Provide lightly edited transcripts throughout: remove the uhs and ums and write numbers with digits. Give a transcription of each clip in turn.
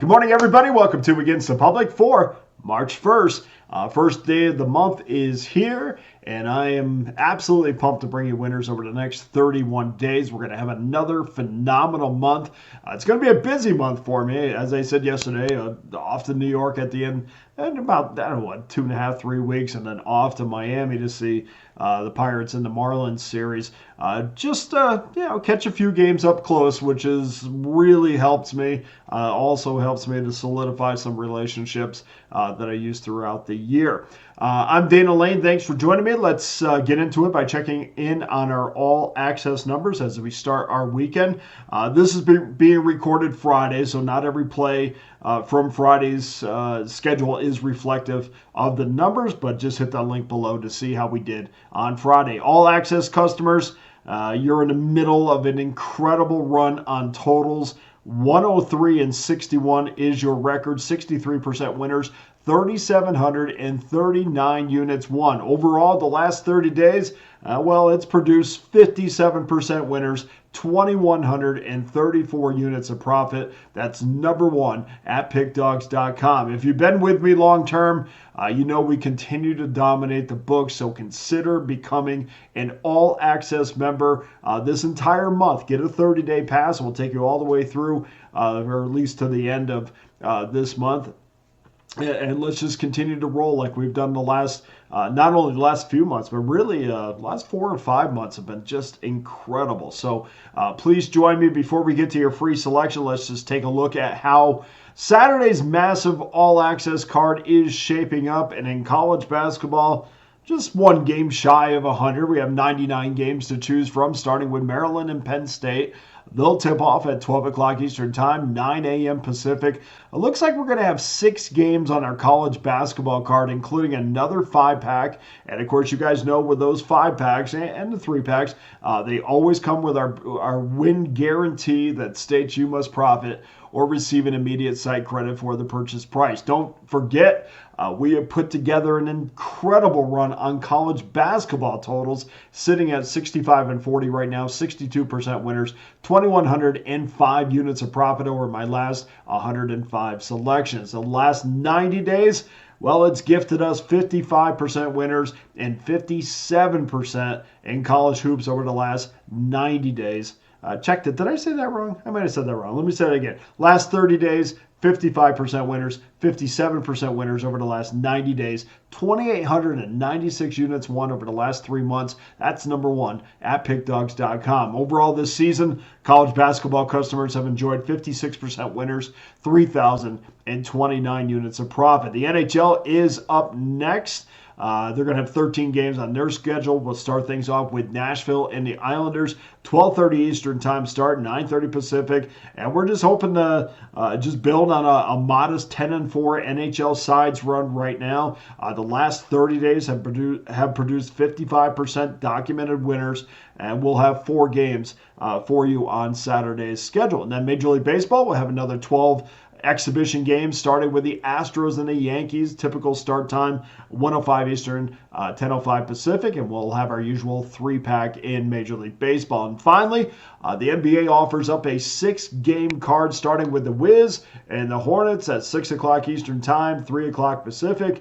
Good morning, everybody. Welcome to Against the Public for March 1st. First day of the month is here, and I am absolutely pumped to bring you winners over the next 31 days. We're going to have another phenomenal month. It's going to be a busy month for me. As I said yesterday, off to New York at the end, and about, 2.5, 3 weeks, and then off to Miami to see the Pirates in the Marlins series. Catch a few games up close, which is really helps me. Also helps me to solidify some relationships that I use throughout the year. I'm Dana Lane. Thanks for joining me. Let's get into it by checking in on our all access numbers as we start our weekend. This is being recorded Friday, so not every play from Friday's schedule is reflective of the numbers, but just hit that link below to see how we did on Friday. All access customers, you're in the middle of an incredible run on totals. 103-61 is your record, 63% winners, 3,739 units won. Overall, the last 30 days, it's produced 57% winners, 2,134 units of profit. That's number one at Pickdawgz.com. If you've been with me long term, you know we continue to dominate the books, so consider becoming an all-access member this entire month. Get a 30-day pass. We'll take you all the way through, or at least to the end of this month. And let's just continue to roll like we've done the last, not only the last few months, but really the last 4 or 5 months have been just incredible. So please join me. Before we get to your free selection, let's just take a look at how Saturday's massive all-access card is shaping up. And in college basketball, just one game shy of 100. We have 99 games to choose from, starting with Maryland and Penn State. They'll tip off at 12 o'clock Eastern Time, 9 a.m. Pacific. It looks like we're going to have 6 games on our college basketball card, including another 5-pack. And, of course, you guys know with those 5-packs and the 3-packs, they always come with our win guarantee that states you must profit or receive an immediate site credit for the purchase price. Don't forget, we have put together an incredible run on college basketball totals, sitting at 65-40 right now, 62% winners, 2,105 units of profit over my last 105 selections. The last 90 days, well, it's gifted us 55% winners and 57% in college hoops over the last 90 days. Checked it. Did I say that wrong? I might have said that wrong. Let me say it again. Last 30 days, 55% winners, 57% winners over the last 90 days, 2,896 units won over the last 3 months. That's number one at Pickdawgz.com. Overall this season, college basketball customers have enjoyed 56% winners, 3,029 units of profit. The NHL is up next. They're going to have 13 games on their schedule. We'll start things off with Nashville and the Islanders, 12:30 Eastern Time start, 9:30 Pacific. And we're just hoping to just build on a modest 10-4 NHL sides run right now. The last 30 days have produced 55% documented winners, and we'll have 4 games for you on Saturday's schedule. And then Major League Baseball will have another 12 exhibition games, starting with the Astros and the Yankees. Typical start time, 1:05 Eastern, 10:05 Pacific, and we'll have our usual 3-pack in Major League Baseball. And finally, the NBA offers up a 6-game card, starting with the Wiz and the Hornets at 6 o'clock Eastern Time, 3 o'clock Pacific.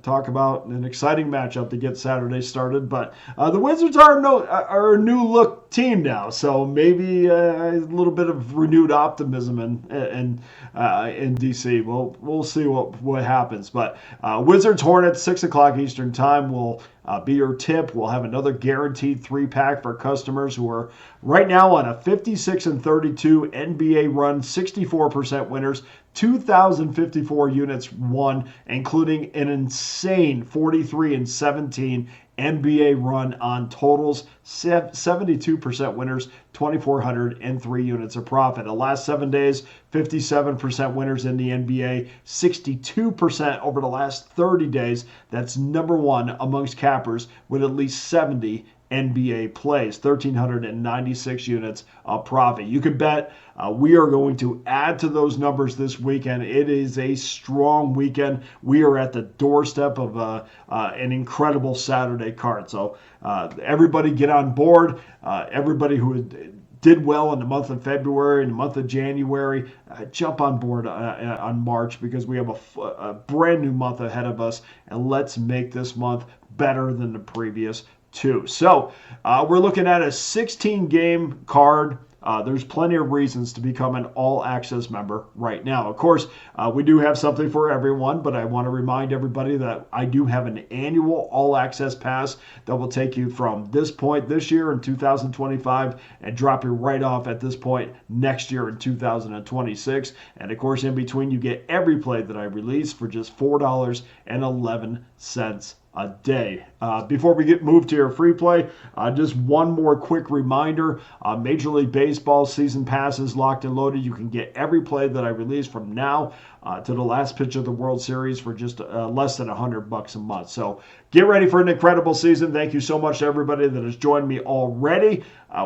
Talk about an exciting matchup to get Saturday started. But the Wizards are a new look team now, so maybe a little bit of renewed optimism in DC. We'll see what happens. But Wizards Hornets 6 o'clock Eastern Time will be your tip. We'll have another guaranteed 3-pack for customers who are right now on a 56-32 NBA run, 64% winners, 2,054 units won, including an insane 43-17 NBA run on totals, 72% winners, 2,403 units of profit. The last 7 days, 57% winners in the NBA, 62% over the last 30 days. That's number one amongst cappers with at least 70 NBA plays, 1,396 units of profit. You could bet we are going to add to those numbers this weekend. It is a strong weekend. We are at the doorstep of an incredible Saturday card. So everybody get on board. Everybody who did well in the month of February and the month of January, jump on board on March, because we have a brand new month ahead of us, and let's make this month better than the previous two. So we're looking at a 16-game card. There's plenty of reasons to become an all-access member right now. Of course, we do have something for everyone, but I want to remind everybody that I do have an annual all-access pass that will take you from this point this year in 2025 and drop you right off at this point next year in 2026. And of course, in between, you get every play that I release for just $4.11 a day. Before we get moved to your free play, just one more quick reminder. Major League Baseball season pass is locked and loaded. You can get every play that I release from now to the last pitch of the World Series for just less than $100 a month. So get ready for an incredible season. Thank you so much to everybody that has joined me already.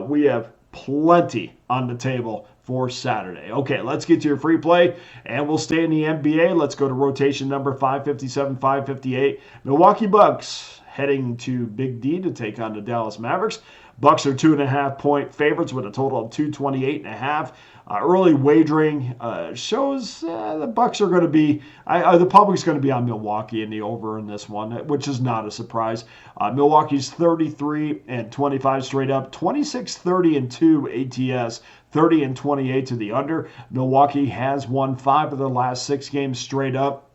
We have plenty on the table for Saturday. Okay, let's get to your free play, and we'll stay in the NBA. Let's go to rotation number 557, 558. Milwaukee Bucks heading to Big D to take on the Dallas Mavericks. Bucks are 2.5-point favorites with a total of 228.5. Early wagering shows the Bucks are going to be, the public's going to be on Milwaukee in the over in this one, which is not a surprise. Milwaukee's 33-25 straight up, 26-30-2 ATS, 30-28 to the under. Milwaukee has won 5 of their last 6 games straight up.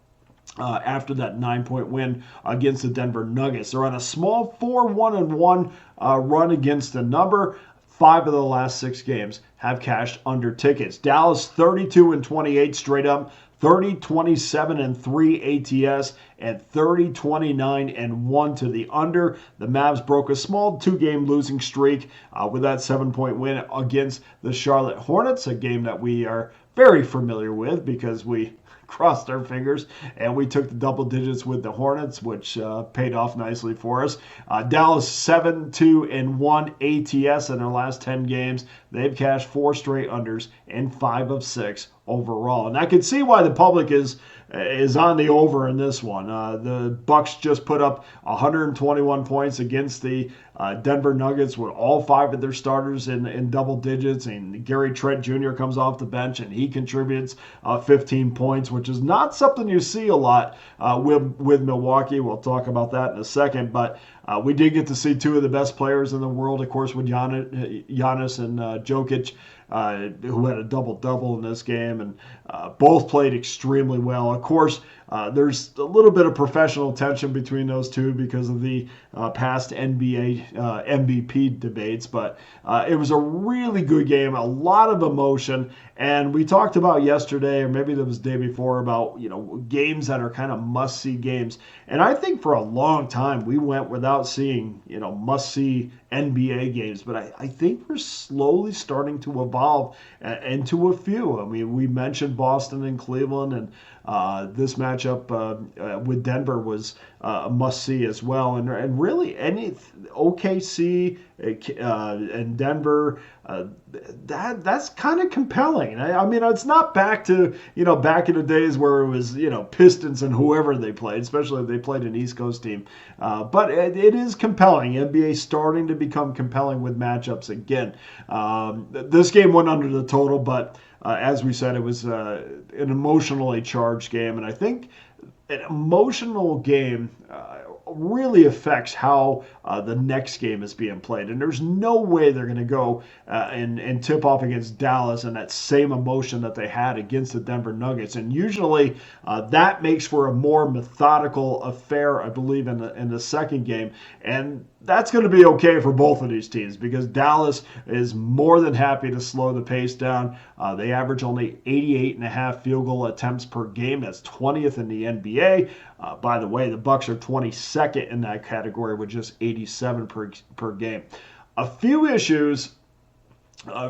After that 9-point win against the Denver Nuggets. They're on a small 4-1-1 run against the number. 5 of the last 6 games have cashed under tickets. Dallas 32-28 straight up, 30-27-3 ATS, and 30-29-1 to the under. The Mavs broke a small 2-game losing streak with that 7-point win against the Charlotte Hornets, a game that we are very familiar with because we crossed our fingers and we took the double digits with the Hornets, which paid off nicely for us. Dallas 7-2-1 ATS in their last 10 games. They've cashed 4 straight unders and 5 of 6 overall. And I can see why the public is on the over in this one. The Bucks just put up 121 points against the Denver Nuggets with all 5 of their starters in double digits, and Gary Trent Jr. comes off the bench and he contributes 15 points, which is not something you see a lot with Milwaukee. We'll talk about that in a second, but we did get to see 2 of the best players in the world, of course, with Giannis and Jokic, who had a double-double in this game, and both played extremely well. Of course, there's a little bit of professional tension between those two because of the past NBA MVP debates, but it was a really good game, a lot of emotion, and we talked about yesterday, or maybe it was the day before, about games that are kind of must-see games, and I think for a long time we went without seeing must-see NBA games, but I think we're slowly starting to evolve into a few. I mean, we mentioned Boston and Cleveland, and this matchup with Denver was a must-see as well. And really, any OKC and Denver, that's kind of compelling. I mean, it's not back to back in the days where it was Pistons and whoever they played, especially if they played an East Coast team. But it is compelling. NBA starting to become compelling with matchups again. This game went under the total, but as we said, it was an emotionally charged game, and I think an emotional game really affects how the next game is being played. And there's no way they're going to go and tip off against Dallas and that same emotion that they had against the Denver Nuggets. And usually that makes for a more methodical affair, I believe, in the second game. And that's going to be okay for both of these teams because Dallas is more than happy to slow the pace down. They average only 88.5 field goal attempts per game. That's 20th in the NBA. By the way, the Bucks are 22nd in that category with just 87 per game. A few issues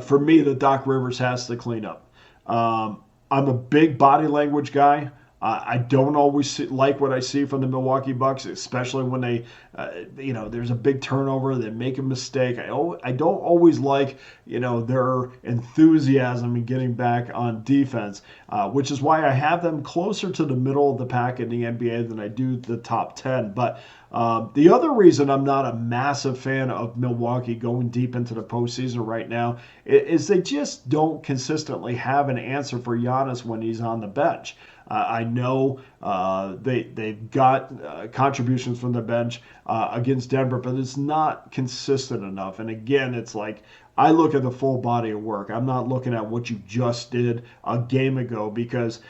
for me that Doc Rivers has to clean up. I'm a big body language guy. I don't always like what I see from the Milwaukee Bucks, especially when they, there's a big turnover, they make a mistake. I don't always like, their enthusiasm in getting back on defense, which is why I have them closer to the middle of the pack in the NBA than I do the top 10. But the other reason I'm not a massive fan of Milwaukee going deep into the postseason right now is they just don't consistently have an answer for Giannis when he's on the bench. I know they've got contributions from the bench against Denver, but it's not consistent enough. And again, it's like I look at the full body of work. I'm not looking at what you just did a game ago because,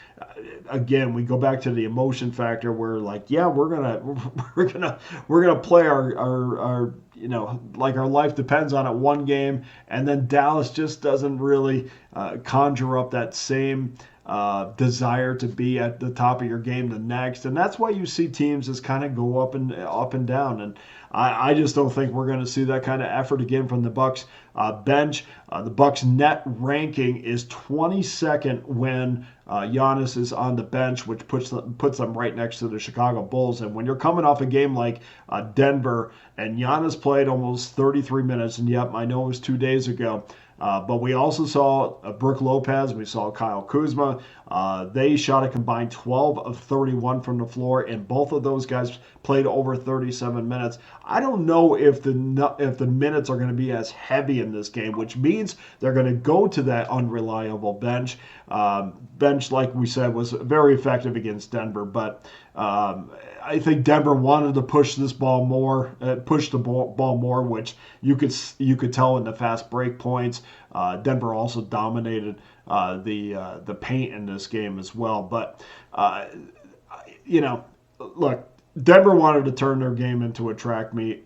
again, we go back to the emotion factor. Where like, yeah, we're gonna play our like our life depends on it one game, and then Dallas just doesn't really conjure up that same desire to be at the top of your game the next, and that's why you see teams just kind of go up and down. And I just don't think we're going to see that kind of effort again from the Bucks bench. The Bucks net ranking is 22nd when Giannis is on the bench, which puts them right next to the Chicago Bulls. And when you're coming off a game like Denver, and Giannis played almost 33 minutes, and yep, I know it was 2 days ago. But we also saw Brook Lopez. We saw Kyle Kuzma. They shot a combined 12 of 31 from the floor, and both of those guys played over 37 minutes. I don't know if the minutes are going to be as heavy in this game, which means they're going to go to that unreliable bench. Bench, like we said, was very effective against Denver, but I think Denver wanted to push this ball more, push the ball more, which you could tell in the fast break points. Denver also dominated the paint in this game as well. But look, Denver wanted to turn their game into a track meet.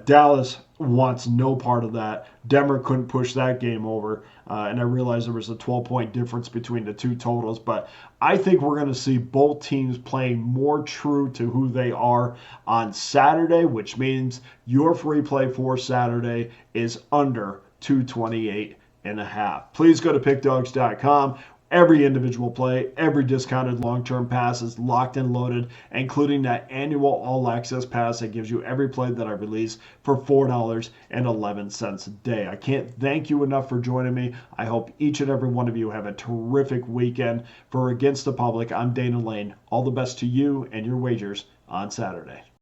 Dallas wants no part of that. Denver couldn't push that game over. And I realize there was a 12-point difference between the two totals. But I think we're going to see both teams playing more true to who they are on Saturday, which means your free play for Saturday is under 228.5. Please go to pickdawgz.com. Every individual play, every discounted long-term pass is locked and loaded, including that annual all-access pass that gives you every play that I release for $4.11 a day. I can't thank you enough for joining me. I hope each and every one of you have a terrific weekend. For Against the Public, I'm Dana Lane. All the best to you and your wagers on Saturday.